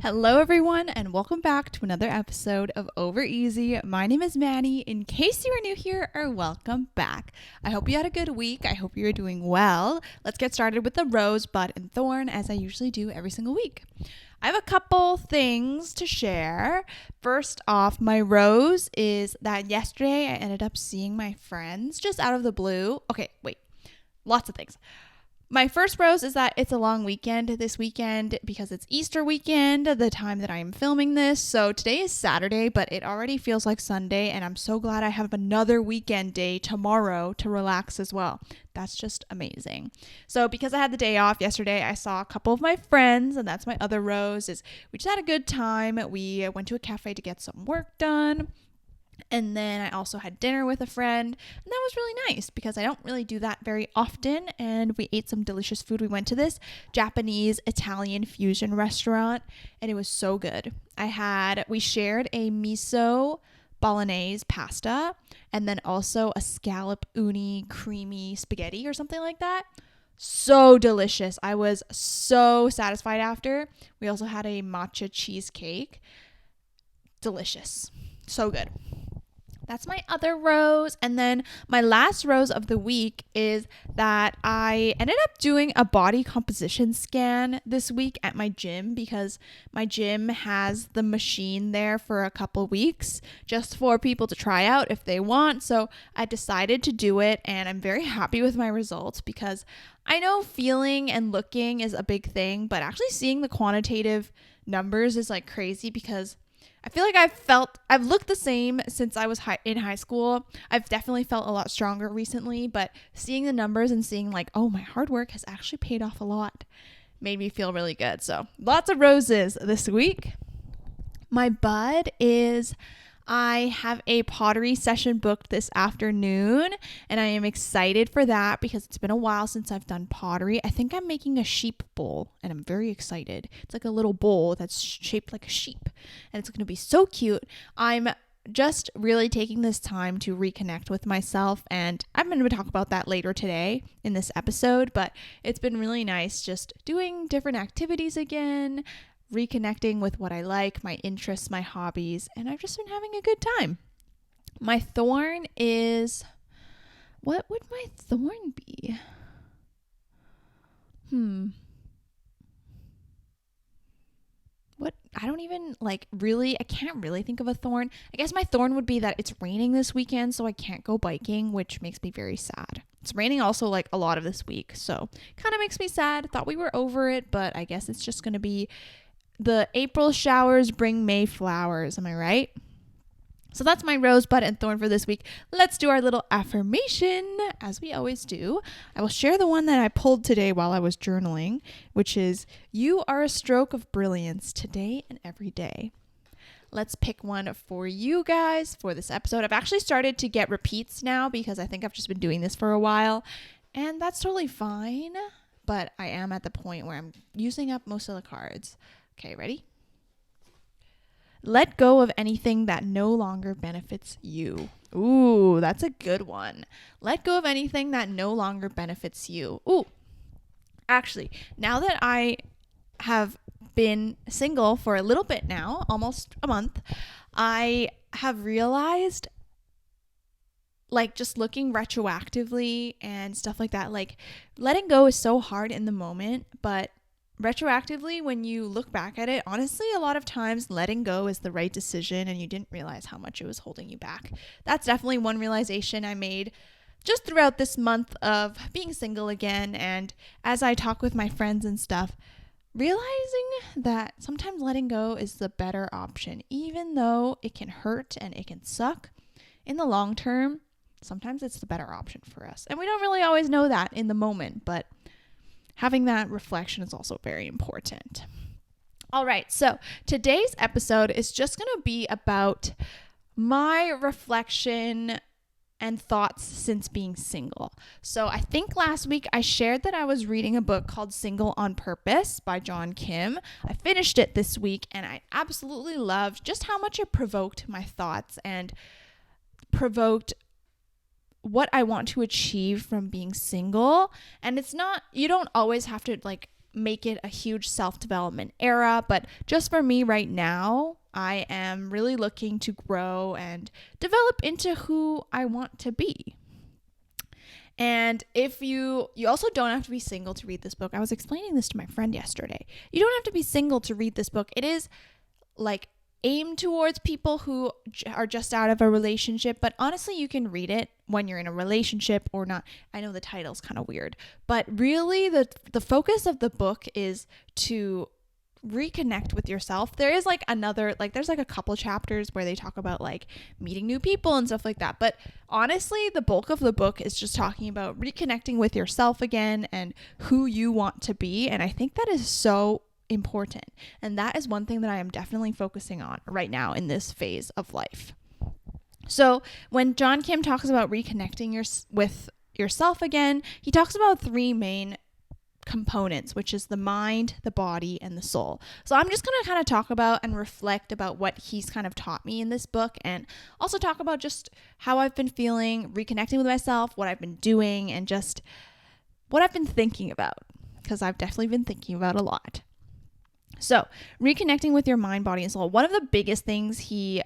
Hello, everyone, and welcome back to another episode of Over Easy. My name is Manny. In case you are new here, or welcome back. I hope you had a good week. I hope you're doing well. Let's get started with the rose, bud, and thorn, as I usually do every single week. I have a couple things to share. First off, my rose is that yesterday I ended up seeing my friends just out of the blue. Okay, wait. Lots of things. My first rose is that it's a long weekend this weekend because it's Easter weekend, the time that I am filming this. So today is Saturday, but it already feels like Sunday, and I'm so glad I have another weekend day tomorrow to relax as well. That's just amazing. So because I had the day off yesterday, I saw a couple of my friends, and that's my other rose, is we just had a good time. We went to a cafe to get some work done. And then I also had dinner with a friend, and that was really nice because I don't really do that very often. And we ate some delicious food. We went to this Japanese Italian fusion restaurant, and it was so good. We shared a miso bolognese pasta, and then also a scallop uni creamy spaghetti or something like that. So delicious. I was so satisfied after. We also had a matcha cheesecake. Delicious. So good. That's my other rose. And then my last rose of the week is that I ended up doing a body composition scan this week at my gym because my gym has the machine there for a couple weeks just for people to try out if they want. So I decided to do it, and I'm very happy with my results because I know feeling and looking is a big thing, but actually seeing the quantitative numbers is like crazy because I feel like I've looked the same since I was in high school. I've definitely felt a lot stronger recently, but seeing the numbers and seeing like, oh, my hard work has actually paid off a lot made me feel really good. So lots of roses this week. My bud is I have a pottery session booked this afternoon, and I am excited for that because it's been a while since I've done pottery. I think I'm making a sheep bowl, and I'm very excited. It's like a little bowl that's shaped like a sheep, and it's going to be so cute. I'm just really taking this time to reconnect with myself, and I'm going to talk about that later today in this episode, but it's been really nice just doing different activities again, reconnecting with what I like, my interests, my hobbies, and I've just been having a good time. My thorn is, what would my thorn be? What? I don't even I can't really think of a thorn. I guess my thorn would be that it's raining this weekend, so I can't go biking, which makes me very sad. It's raining also like a lot of this week, so kind of makes me sad. Thought we were over it, but I guess it's just going to be the April showers bring May flowers. Am I right? So that's my rosebud and thorn for this week. Let's do our little affirmation, as we always do. I will share the one that I pulled today while I was journaling, which is, you are a stroke of brilliance today and every day. Let's pick one for you guys for this episode. I've actually started to get repeats now because I think I've just been doing this for a while, and that's totally fine, but I am at the point where I'm using up most of the cards. Okay, ready? Let go of anything that no longer benefits you. Ooh, that's a good one. Let go of anything that no longer benefits you. Ooh, actually, now that I have been single for a little bit now, almost a month, I have realized, like, just looking retroactively and stuff like that, like, letting go is so hard in the moment, but retroactively, when you look back at it, honestly, a lot of times letting go is the right decision and you didn't realize how much it was holding you back. That's definitely one realization I made just throughout this month of being single again. And as I talk with my friends and stuff, realizing that sometimes letting go is the better option, even though it can hurt and it can suck. In the long term, sometimes it's the better option for us. And we don't really always know that in the moment, but having that reflection is also very important. All right, so today's episode is just going to be about my reflection and thoughts since being single. So I think last week I shared that I was reading a book called Single on Purpose by John Kim. I finished it this week, and I absolutely loved just how much it provoked my thoughts and provoked what I want to achieve from being single. And it's not, you don't always have to like make it a huge self-development era, but just for me right now, I am really looking to grow and develop into who I want to be. And if you also don't have to be single to read this book. I was explaining this to my friend yesterday. You don't have to be single to read this book. It is like aimed towards people who are just out of a relationship, but honestly, you can read it when you're in a relationship or not. I know the title's kind of weird, but really the focus of the book is to reconnect with yourself. There is like there's like a couple chapters where they talk about like meeting new people and stuff like that, but honestly the bulk of the book is just talking about reconnecting with yourself again and who you want to be. And I think that is so important, and that is one thing that I am definitely focusing on right now in this phase of life. So when John Kim talks about reconnecting with yourself again, he talks about three main components, which is the mind, the body, and the soul. So I'm just going to kind of talk about and reflect about what he's kind of taught me in this book, and also talk about just how I've been feeling, reconnecting with myself, what I've been doing, and just what I've been thinking about, because I've definitely been thinking about a lot. So reconnecting with your mind, body, and soul. One of the biggest things he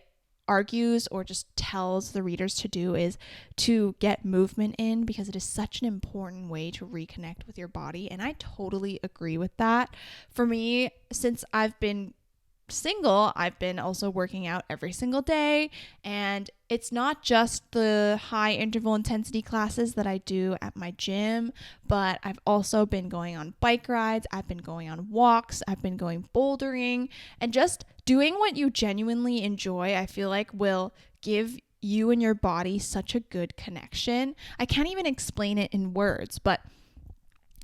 argues or just tells the readers to do is to get movement in, because it is such an important way to reconnect with your body. And I totally agree with that. For me, since I've been single, I've been also working out every single day, and it's not just the high interval intensity classes that I do at my gym, but I've also been going on bike rides, I've been going on walks, I've been going bouldering, and just doing what you genuinely enjoy, I feel like will give you and your body such a good connection. I can't even explain it in words, but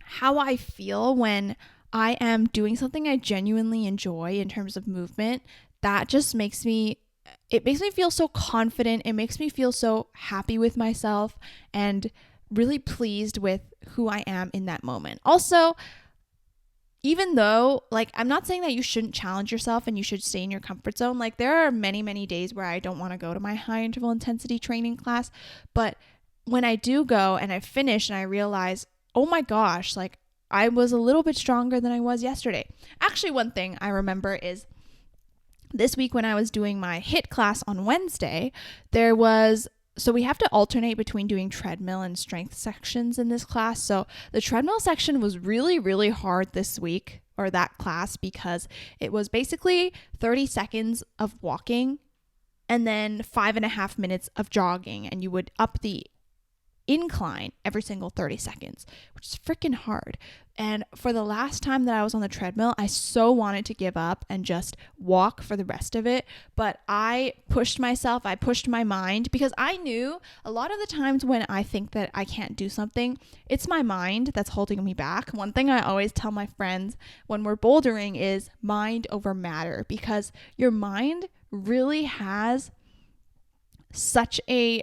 how I feel when I am doing something I genuinely enjoy in terms of movement, that just makes me feel so confident. It makes me feel so happy with myself and really pleased with who I am in that moment. Also, even though, like, I'm not saying that you shouldn't challenge yourself and you should stay in your comfort zone. Like, there are many, many days where I don't want to go to my high interval intensity training class, but when I do go and I finish and I realize, oh my gosh, like, I was a little bit stronger than I was yesterday. Actually, one thing I remember is this week when I was doing my HIIT class on Wednesday, so we have to alternate between doing treadmill and strength sections in this class. So the treadmill section was really, really hard this week, or that class, because it was basically 30 seconds of walking and then 5.5 minutes of jogging, and you would up the incline every single 30 seconds, which is freaking hard. And for the last time that I was on the treadmill, I so wanted to give up and just walk for the rest of it. But I pushed myself, I pushed my mind, because I knew a lot of the times when I think that I can't do something, it's my mind that's holding me back. One thing I always tell my friends when we're bouldering is mind over matter, because your mind really has such a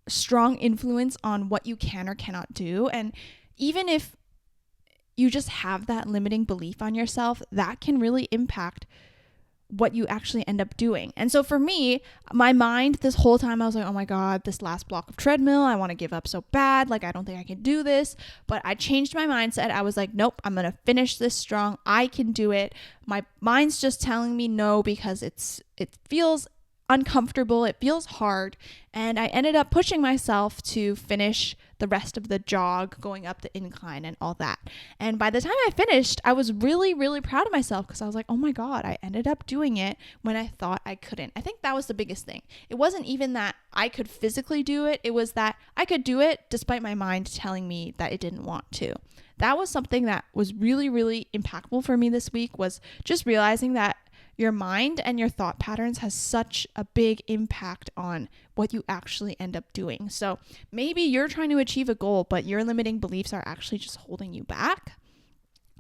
strong influence on what you can or cannot do. And even if you just have that limiting belief on yourself, that can really impact what you actually end up doing. And so for me, my mind this whole time, I was like, oh my God, this last block of treadmill, I want to give up so bad. Like, I don't think I can do this. But I changed my mindset. I was like, nope, I'm going to finish this strong. I can do it. My mind's just telling me no, because it feels uncomfortable, it feels hard, and I ended up pushing myself to finish the rest of the jog, going up the incline and all that. And by the time I finished, I was really, really proud of myself, because I was like, oh my God, I ended up doing it when I thought I couldn't. I think that was the biggest thing. It wasn't even that I could physically do it, it was that I could do it despite my mind telling me that it didn't want to. That was something that was really, really impactful for me this week, was just realizing that your mind and your thought patterns has such a big impact on what you actually end up doing. So maybe you're trying to achieve a goal, but your limiting beliefs are actually just holding you back.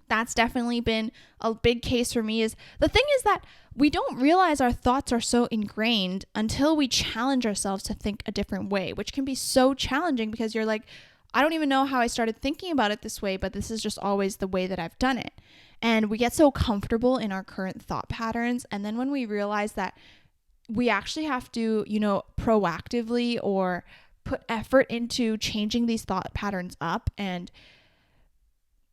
That's definitely been a big case for me. The thing is that we don't realize our thoughts are so ingrained until we challenge ourselves to think a different way, which can be so challenging, because you're like, I don't even know how I started thinking about it this way, but this is just always the way that I've done it. And we get so comfortable in our current thought patterns. And then when we realize that we actually have to, proactively or put effort into changing these thought patterns up and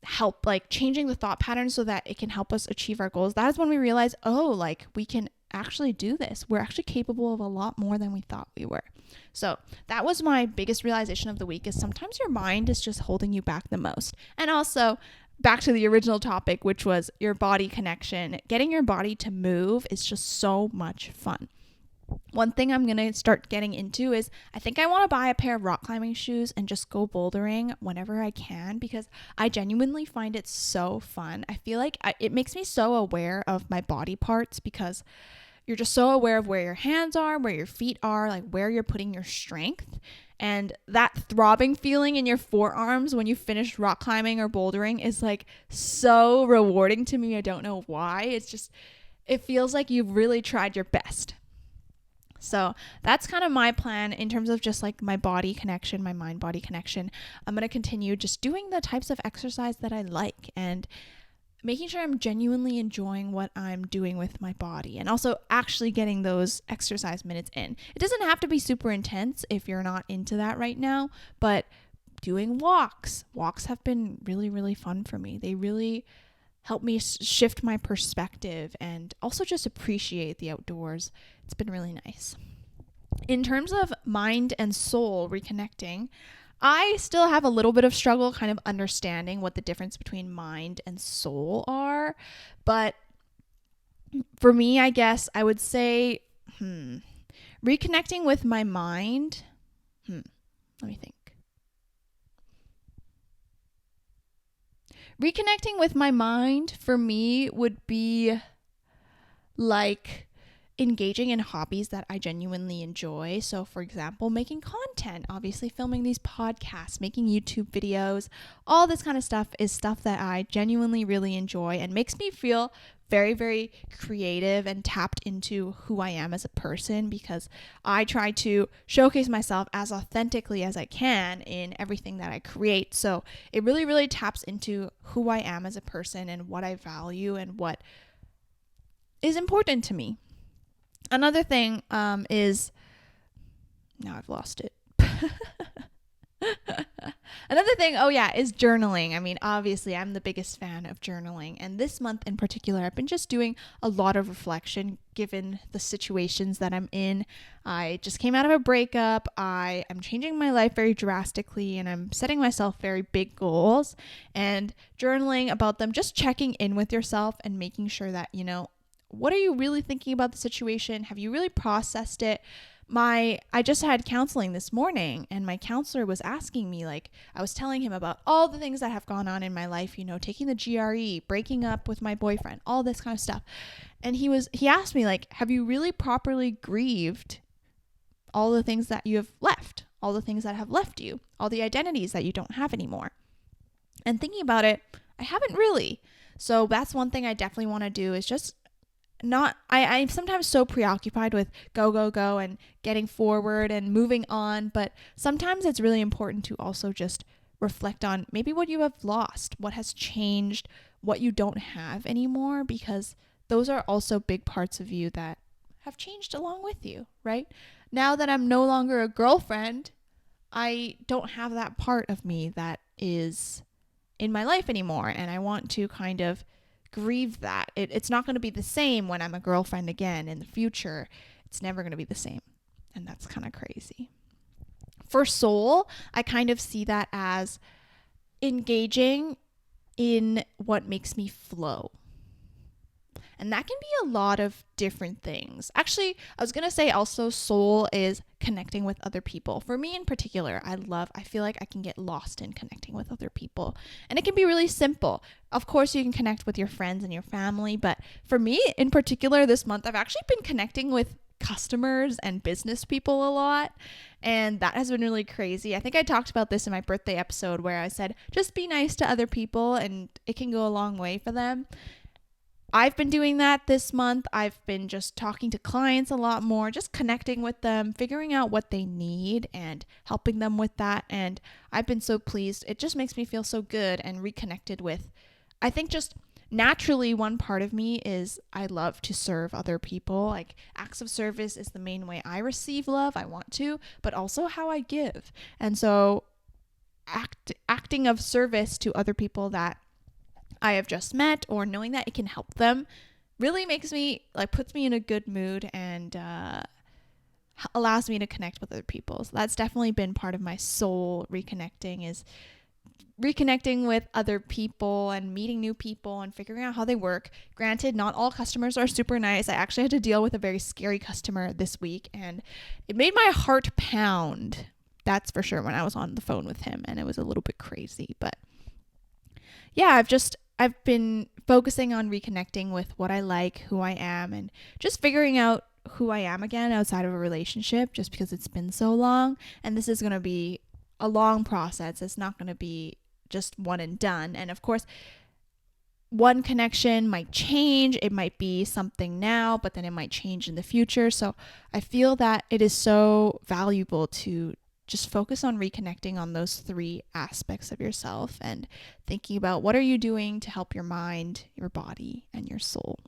help, like changing the thought pattern so that it can help us achieve our goals, that is when we realize, oh, like we can actually do this. We're actually capable of a lot more than we thought we were. So that was my biggest realization of the week, is sometimes your mind is just holding you back the most. And also, back to the original topic, which was your body connection. Getting your body to move is just so much fun. One thing I'm going to start getting into is I think I want to buy a pair of rock climbing shoes and just go bouldering whenever I can, because I genuinely find it so fun. I feel like it makes me so aware of my body parts, because you're just so aware of where your hands are, where your feet are, like where you're putting your strength. And that throbbing feeling in your forearms when you finish rock climbing or bouldering is like so rewarding to me. I don't know why. It feels like you've really tried your best. So that's kind of my plan in terms of just like my body connection, my mind body connection. I'm going to continue just doing the types of exercise that I like and making sure I'm genuinely enjoying what I'm doing with my body, and also actually getting those exercise minutes in. It doesn't have to be super intense if you're not into that right now, but doing walks have been really, really fun for me. They really help me shift my perspective and also just appreciate the outdoors. It's been really nice. In terms of mind and soul reconnecting, I still have a little bit of struggle kind of understanding what the difference between mind and soul are. But for me, I guess I would say reconnecting with my mind. Let me think. Reconnecting with my mind for me would be like engaging in hobbies that I genuinely enjoy. So for example, making content, obviously filming these podcasts, making YouTube videos, all this kind of stuff is stuff that I genuinely really enjoy and makes me feel very, very creative and tapped into who I am as a person, because I try to showcase myself as authentically as I can in everything that I create. So it really, really taps into who I am as a person and what I value and what is important to me. Another thing is, now I've lost it. Another thing, is journaling. I mean, obviously, I'm the biggest fan of journaling. And this month in particular, I've been just doing a lot of reflection given the situations that I'm in. I just came out of a breakup. I am changing my life very drastically, and I'm setting myself very big goals and journaling about them, just checking in with yourself and making sure that, what are you really thinking about the situation? Have you really processed it? I just had counseling this morning, and my counselor was asking me, like, I was telling him about all the things that have gone on in my life, taking the GRE, breaking up with my boyfriend, all this kind of stuff. And he asked me, like, have you really properly grieved all the things that you have left, all the things that have left you, all the identities that you don't have anymore? And thinking about it, I haven't really. So that's one thing I definitely want to do, is just I'm sometimes so preoccupied with go and getting forward and moving on, but sometimes it's really important to also just reflect on maybe what you have lost, what has changed, what you don't have anymore, because those are also big parts of you that have changed along with you, right? Now that I'm no longer a girlfriend, I don't have that part of me that is in my life anymore, and I want to kind of grieve that. It's not going to be the same when I'm a girlfriend again in the future. It's never going to be the same. And that's kind of crazy. For soul, I kind of see that as engaging in what makes me flow. And that can be a lot of different things. Actually, I was going to say also soul is connecting with other people. For me in particular, I feel like I can get lost in connecting with other people. And it can be really simple. Of course, you can connect with your friends and your family. But for me in particular this month, I've actually been connecting with customers and business people a lot. And that has been really crazy. I think I talked about this in my birthday episode where I said, just be nice to other people and it can go a long way for them. I've been doing that this month. I've been just talking to clients a lot more, just connecting with them, figuring out what they need and helping them with that. And I've been so pleased. It just makes me feel so good and reconnected with, I think just naturally one part of me is I love to serve other people. Like acts of service is the main way I receive love. I want to, but also how I give. And so acting of service to other people that I have just met, or knowing that it can help them, really makes me, like, puts me in a good mood and allows me to connect with other people. So that's definitely been part of my soul reconnecting, is reconnecting with other people and meeting new people and figuring out how they work. Granted, not all customers are super nice. I actually had to deal with a very scary customer this week, and it made my heart pound. That's for sure, when I was on the phone with him, and it was a little bit crazy. But yeah, I've been focusing on reconnecting with what I like, who I am, and just figuring out who I am again outside of a relationship, just because it's been so long. And this is going to be a long process. It's not going to be just one and done. And of course, one connection might change. It might be something now, but then it might change in the future. So I feel that it is so valuable to just focus on reconnecting on those three aspects of yourself and thinking about what are you doing to help your mind, your body, and your soul.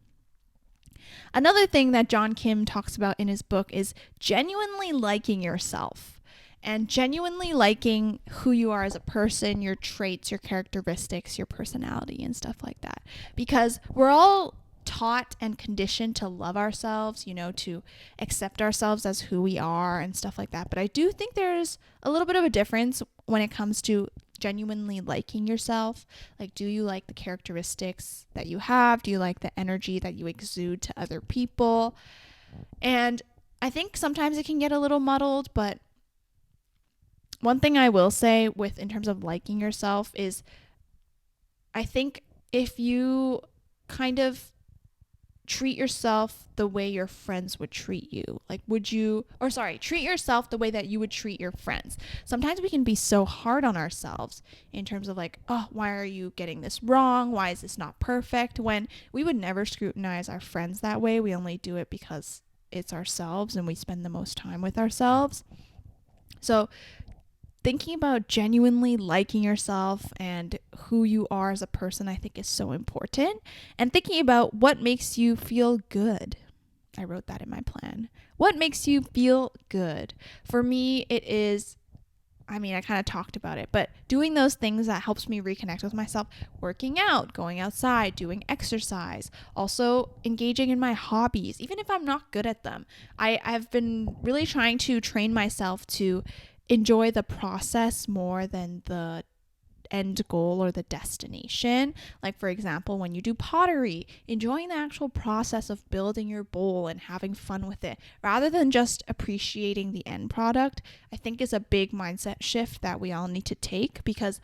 Another thing that John Kim talks about in his book is genuinely liking yourself and genuinely liking who you are as a person, your traits, your characteristics, your personality, and stuff like that. Because we're all taught and conditioned to love ourselves, to accept ourselves as who we are and stuff like that. But I do think there's a little bit of a difference when it comes to genuinely liking yourself. Like, do you like the characteristics that you have? Do you like the energy that you exude to other people? And I think sometimes it can get a little muddled, but one thing I will say in terms of liking yourself is, I think if you kind of treat yourself the way your friends would treat you, treat yourself the way that you would treat your friends. Sometimes we can be so hard on ourselves in terms of like, oh, why are you getting this wrong? Why is this not perfect? When we would never scrutinize our friends that way. We only do it because it's ourselves and we spend the most time with ourselves. So thinking about genuinely liking yourself and who you are as a person, I think, is so important. And thinking about what makes you feel good. I wrote that in my plan. What makes you feel good? For me, it is, I kind of talked about it, but doing those things that helps me reconnect with myself, working out, going outside, doing exercise, also engaging in my hobbies, even if I'm not good at them. I've been really trying to train myself to enjoy the process more than the end goal or the destination. Like, for example, when you do pottery, enjoying the actual process of building your bowl and having fun with it rather than just appreciating the end product, I think is a big mindset shift that we all need to take, because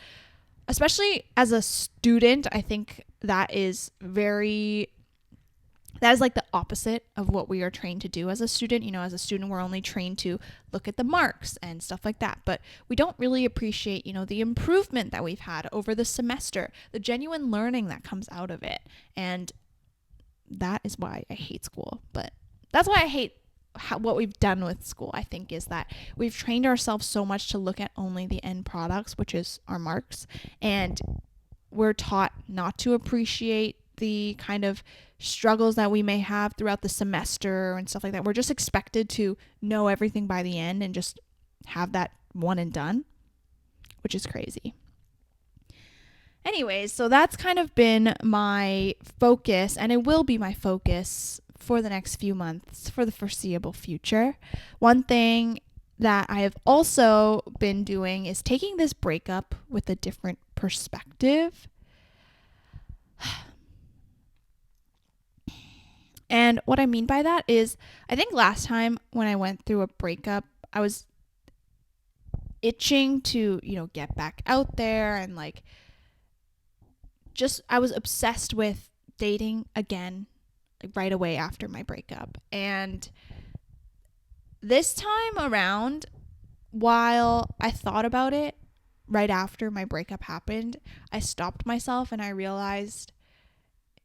especially as a student, I think that is like the opposite of what we are trained to do as a student. As a student, we're only trained to look at the marks and stuff like that. But we don't really appreciate, the improvement that we've had over the semester, the genuine learning that comes out of it. And that is why I hate school. But that's why I hate what we've done with school, I think, is that we've trained ourselves so much to look at only the end products, which is our marks. And we're taught not to appreciate the kind of struggles that we may have throughout the semester and stuff like that. We're just expected to know everything by the end and just have that one and done, which is crazy. Anyways, so that's kind of been my focus, and it will be my focus for the next few months, for the foreseeable future. One thing that I have also been doing is taking this breakup with a different perspective. And what I mean by that is, I think last time when I went through a breakup, I was itching to, get back out there and I was obsessed with dating again, right away after my breakup. And this time around, while I thought about it right after my breakup happened, I stopped myself and I realized,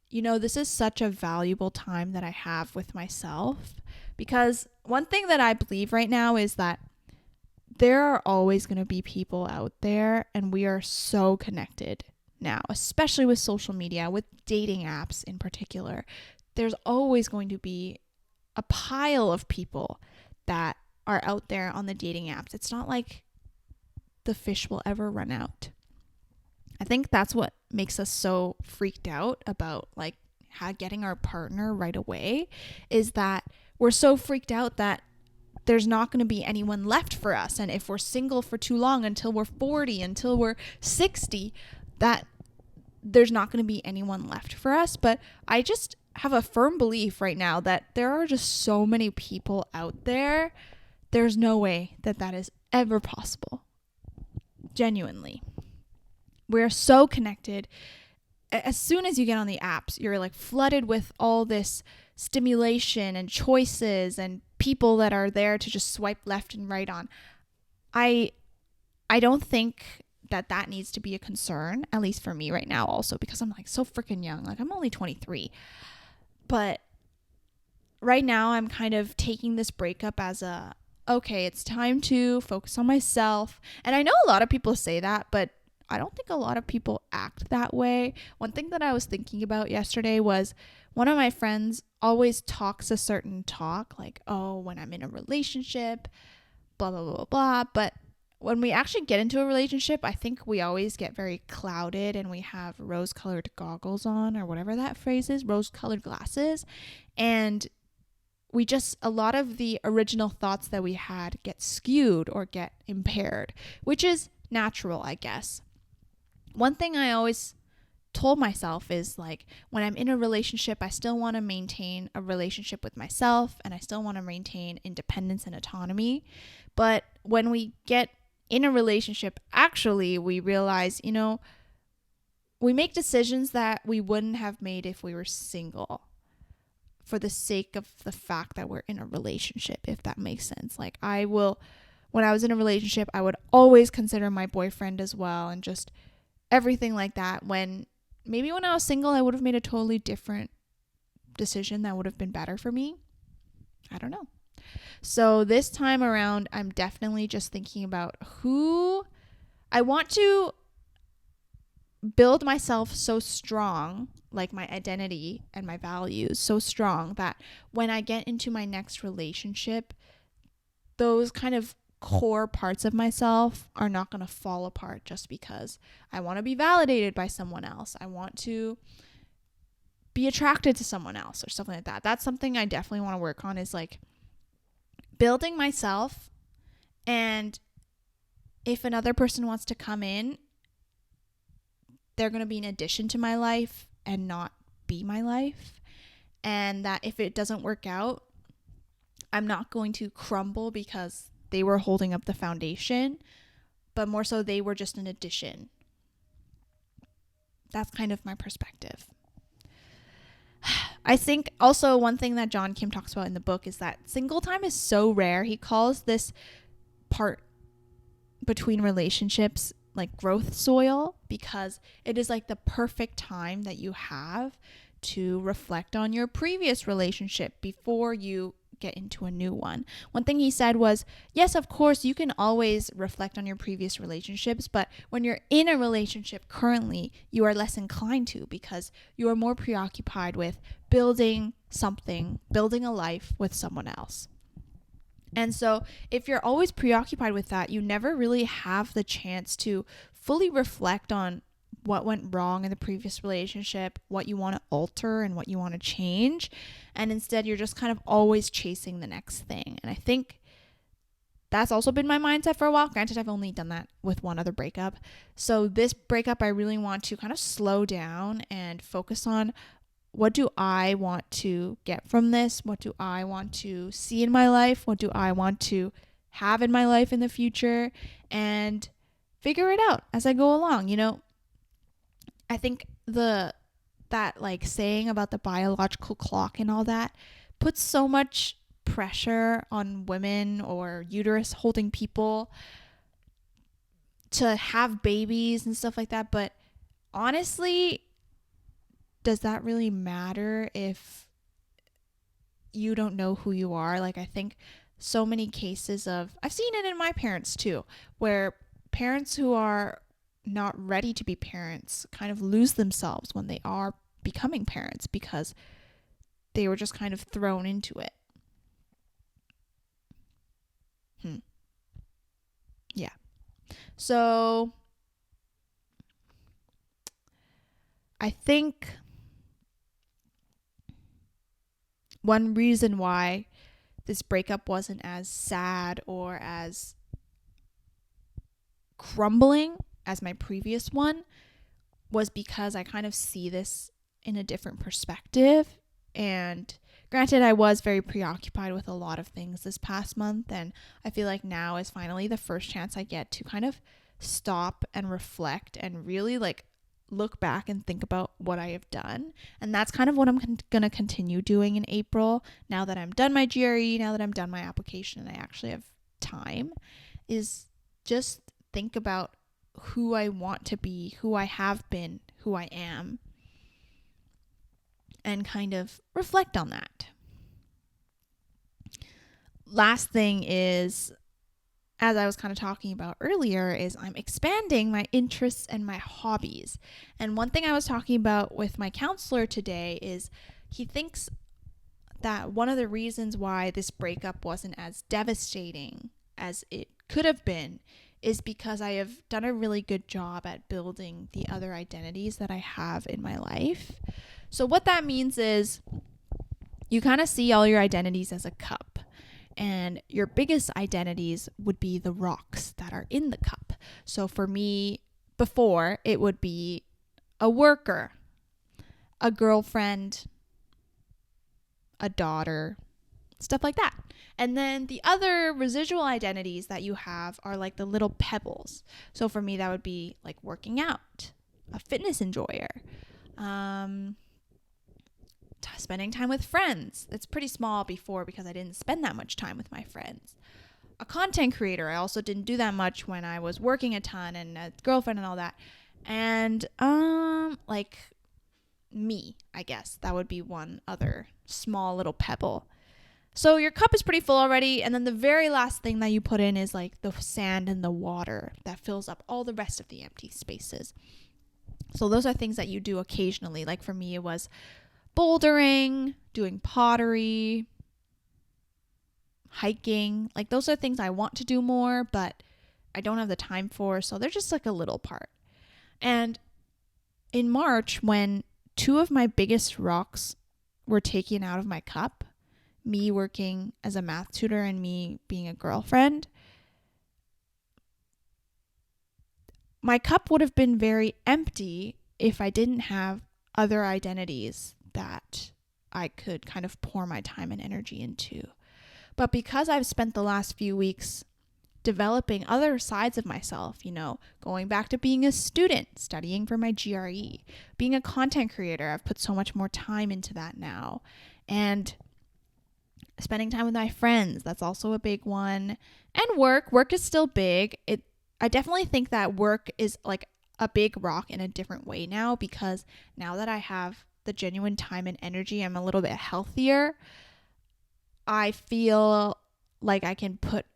this is such a valuable time that I have with myself, because one thing that I believe right now is that there are always going to be people out there, and we are so connected now, especially with social media, with dating apps in particular. There's always going to be a pile of people that are out there on the dating apps. It's not like the fish will ever run out. I think that's what makes us so freaked out about like how getting our partner right away, is that we're so freaked out that there's not going to be anyone left for us. And if we're single for too long, until we're 40, until we're 60, that there's not going to be anyone left for us. But I just have a firm belief right now that there are just so many people out there. There's no way that that is ever possible. Genuinely. We're so connected. As soon as you get on the apps, you're like flooded with all this stimulation and choices and people that are there to just swipe left and right on. I don't think that needs to be a concern, at least for me right now, also because I'm like so freaking young. Like I'm only 23. But right now I'm kind of taking this breakup as okay, it's time to focus on myself. And I know a lot of people say that, but I don't think a lot of people act that way. One thing that I was thinking about yesterday was one of my friends always talks a certain talk, like, oh, when I'm in a relationship, blah, blah, blah, blah, blah. But when we actually get into a relationship, I think we always get very clouded and we have rose-colored goggles on, or whatever that phrase is, rose-colored glasses. And we just, a lot of the original thoughts that we had get skewed or get impaired, which is natural, I guess. One thing I always told myself is like, when I'm in a relationship, I still want to maintain a relationship with myself and I still want to maintain independence and autonomy. But when we get in a relationship, actually, we realize, we make decisions that we wouldn't have made if we were single, for the sake of the fact that we're in a relationship, if that makes sense. Like when I was in a relationship, I would always consider my boyfriend as well, and just everything like that. When I was single, I would have made a totally different decision that would have been better for me. I don't know. So this time around, I'm definitely just thinking about who I want to build myself so strong, like my identity and my values so strong, that when I get into my next relationship, those kind of core parts of myself are not going to fall apart just because I want to be validated by someone else. I want to be attracted to someone else or something like that. That's something I definitely want to work on, is like building myself. And if another person wants to come in, they're going to be an addition to my life and not be my life. And that if it doesn't work out, I'm not going to crumble because they were holding up the foundation, but more so they were just an addition. That's kind of my perspective. I think also one thing that John Kim talks about in the book is that single time is so rare. He calls this part between relationships like growth soil, because it is like the perfect time that you have to reflect on your previous relationship before you get into a new one. One thing he said was, yes, of course, you can always reflect on your previous relationships, but when you're in a relationship currently, you are less inclined to, because you are more preoccupied with building something, building a life with someone else. And so if you're always preoccupied with that, you never really have the chance to fully reflect on what went wrong in the previous relationship, what you want to alter and what you want to change. And instead, you're just kind of always chasing the next thing. And I think that's also been my mindset for a while. Granted, I've only done that with one other breakup. So this breakup, I really want to kind of slow down and focus on, what do I want to get from this? What do I want to see in my life? What do I want to have in my life in the future? And figure it out as I go along. I think that like saying about the biological clock and all that puts so much pressure on women or uterus holding people to have babies and stuff like that. But honestly, does that really matter if you don't know who you are? Like, I think so many cases I've seen it in my parents too, where parents who are not ready to be parents kind of lose themselves when they are becoming parents, because they were just kind of thrown into it. Yeah. So I think one reason why this breakup wasn't as sad or as crumbling as my previous one was because I kind of see this in a different perspective. And granted, I was very preoccupied with a lot of things this past month, and I feel like now is finally the first chance I get to kind of stop and reflect and really like look back and think about what I have done. And that's kind of what I'm going to continue doing in April, now that I'm done my GRE, now that I'm done my application and I actually have time, is just think about who I want to be, who I have been, who I am, and kind of reflect on that. Last thing is, as I was kind of talking about earlier, is I'm expanding my interests and my hobbies. And one thing I was talking about with my counselor today is he thinks that one of the reasons why this breakup wasn't as devastating as it could have been is because I have done a really good job at building the other identities that I have in my life. So what that means is you kind of see all your identities as a cup. And your biggest identities would be the rocks that are in the cup. So for me, before, it would be a worker, a girlfriend, a daughter, stuff like that. And then the other residual identities that you have are like the little pebbles. So for me, that would be like working out, a fitness enjoyer, spending time with friends. It's pretty small before because I didn't spend that much time with my friends. A content creator. I also didn't do that much when I was working a ton and a girlfriend and all that. And like me, I guess that would be one other small little pebble. So your cup is pretty full already, and then the very last thing that you put in is like the sand and the water that fills up all the rest of the empty spaces. So those are things that you do occasionally. Like for me, it was bouldering, doing pottery, hiking. Like those are things I want to do more, but I don't have the time for, so they're just like a little part. And in March, when two of my biggest rocks were taken out of my cup, me working as a math tutor and me being a girlfriend, my cup would have been very empty if I didn't have other identities that I could kind of pour my time and energy into. But because I've spent the last few weeks developing other sides of myself, you know, going back to being a student, studying for my GRE, being a content creator, I've put so much more time into that now. And spending time with my friends, that's also a big one. And work is still big. I definitely think that work is like a big rock in a different way now, because now that I have the genuine time and energy, I'm a little bit healthier. I feel like I can put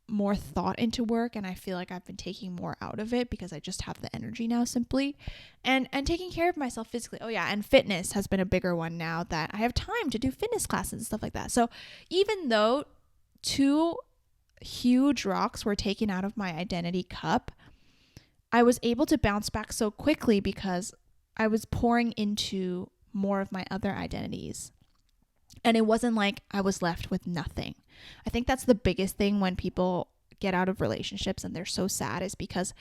more thought into work, and I feel like I've been taking more out of it because I just have the energy now, simply. And taking care of myself physically. Oh yeah, and fitness has been a bigger one now that I have time to do fitness classes and stuff like that. So even though two huge rocks were taken out of my identity cup, I was able to bounce back so quickly because I was pouring into more of my other identities. And it wasn't like I was left with nothing. I think that's the biggest thing when people get out of relationships and they're so sad, is because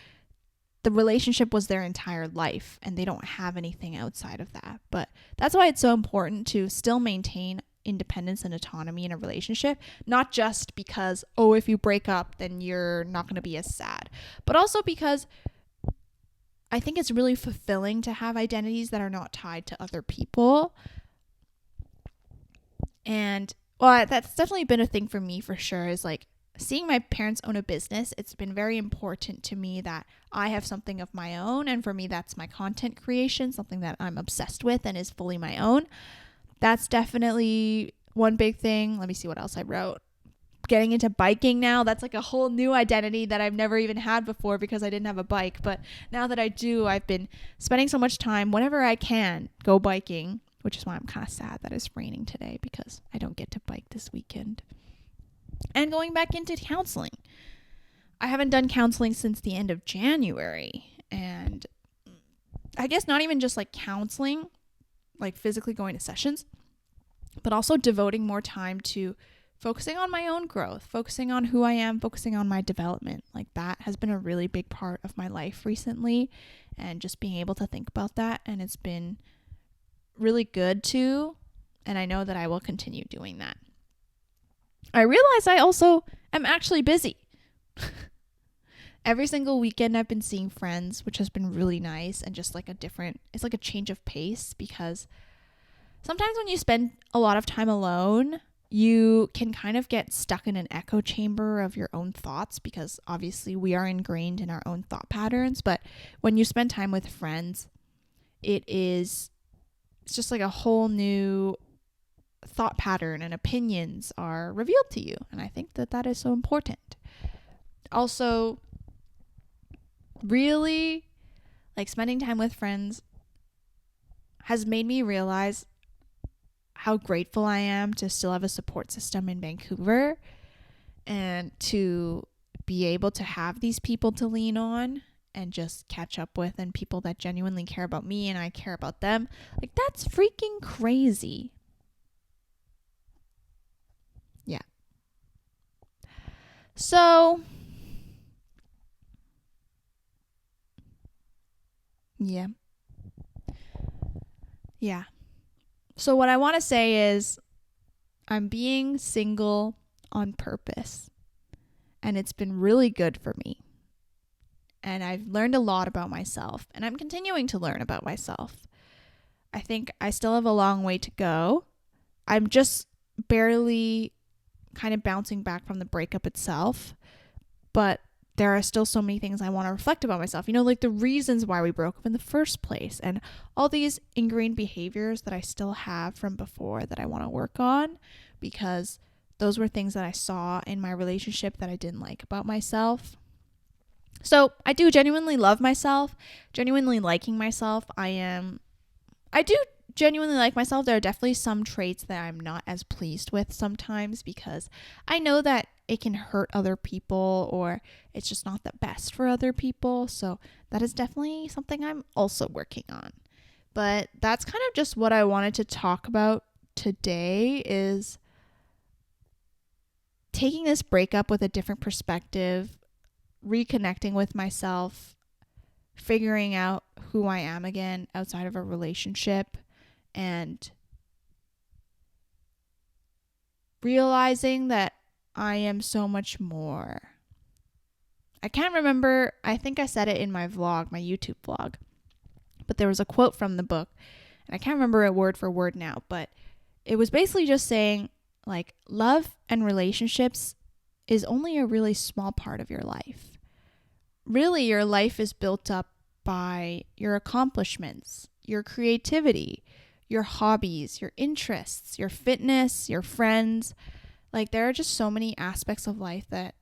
the relationship was their entire life and they don't have anything outside of that. But that's why it's so important to still maintain independence and autonomy in a relationship, not just because, oh, if you break up, then you're not going to be as sad, but also because I think it's really fulfilling to have identities that are not tied to other people. And well, that's definitely been a thing for me for sure, is like seeing my parents own a business. It's been very important to me that I have something of my own. And for me, that's my content creation, something that I'm obsessed with and is fully my own. That's definitely one big thing. Let me see what else I wrote. Getting into biking now, that's like a whole new identity that I've never even had before because I didn't have a bike. But now that I do, I've been spending so much time whenever I can go biking, which is why I'm kind of sad that it's raining today because I don't get to bike this weekend. And going back into counseling. I haven't done counseling since the end of January, and I guess not even just like counseling, like physically going to sessions, but also devoting more time to focusing on my own growth, focusing on who I am, focusing on my development. Like that has been a really big part of my life recently, and just being able to think about that. And it's been really good too. And I know that I will continue doing that. I realize I also am actually busy. Every single weekend I've been seeing friends, which has been really nice, and just like it's like a change of pace, because sometimes when you spend a lot of time alone, you can kind of get stuck in an echo chamber of your own thoughts, because obviously we are ingrained in our own thought patterns. But when you spend time with friends, it's just like a whole new thought pattern, and opinions are revealed to you. And I think that is so important. Also, really, like, spending time with friends has made me realize how grateful I am to still have a support system in Vancouver, and to be able to have these people to lean on and just catch up with, and people that genuinely care about me and I care about them. Like, that's freaking crazy. Yeah. So, yeah. So what I want to say is, I'm being single on purpose, and it's been really good for me. And I've learned a lot about myself, and I'm continuing to learn about myself. I think I still have a long way to go. I'm just barely kind of bouncing back from the breakup itself, but there are still so many things I want to reflect about myself. You know, like the reasons why we broke up in the first place, and all these ingrained behaviors that I still have from before that I want to work on, because those were things that I saw in my relationship that I didn't like about myself. So I do genuinely love myself, genuinely liking myself. I do genuinely like myself. There are definitely some traits that I'm not as pleased with sometimes, because I know that it can hurt other people, or it's just not the best for other people. So that is definitely something I'm also working on. But that's kind of just what I wanted to talk about today, is taking this breakup with a different perspective, reconnecting with myself, figuring out who I am again outside of a relationship, and realizing that I am so much more. I can't remember, I think I said it in my vlog, my YouTube vlog, but there was a quote from the book, and I can't remember it word for word now, but it was basically just saying, like, love and relationships is only a really small part of your life. Really, your life is built up by your accomplishments, your creativity, your hobbies, your interests, your fitness, your friends. Like, there are just so many aspects of life that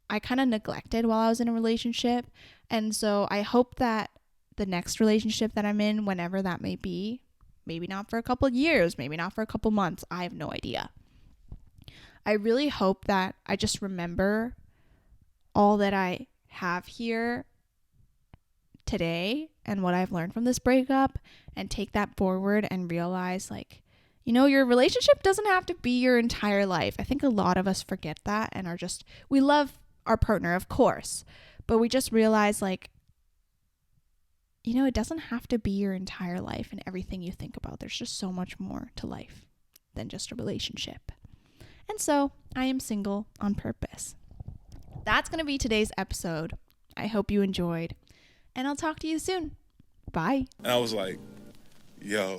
I kind of neglected while I was in a relationship. And so I hope that the next relationship that I'm in, whenever that may be, maybe not for a couple of years, maybe not for a couple months, I have no idea. I really hope that I just remember all that I have here today and what I've learned from this breakup, and take that forward and realize, like, you know, your relationship doesn't have to be your entire life. I think a lot of us forget that, and we love our partner, of course, but we just realize, like, you know, it doesn't have to be your entire life and everything you think about. There's just so much more to life than just a relationship. And so I am single on purpose. That's going to be today's episode. I hope you enjoyed, and I'll talk to you soon. Bye. And I was like, yo.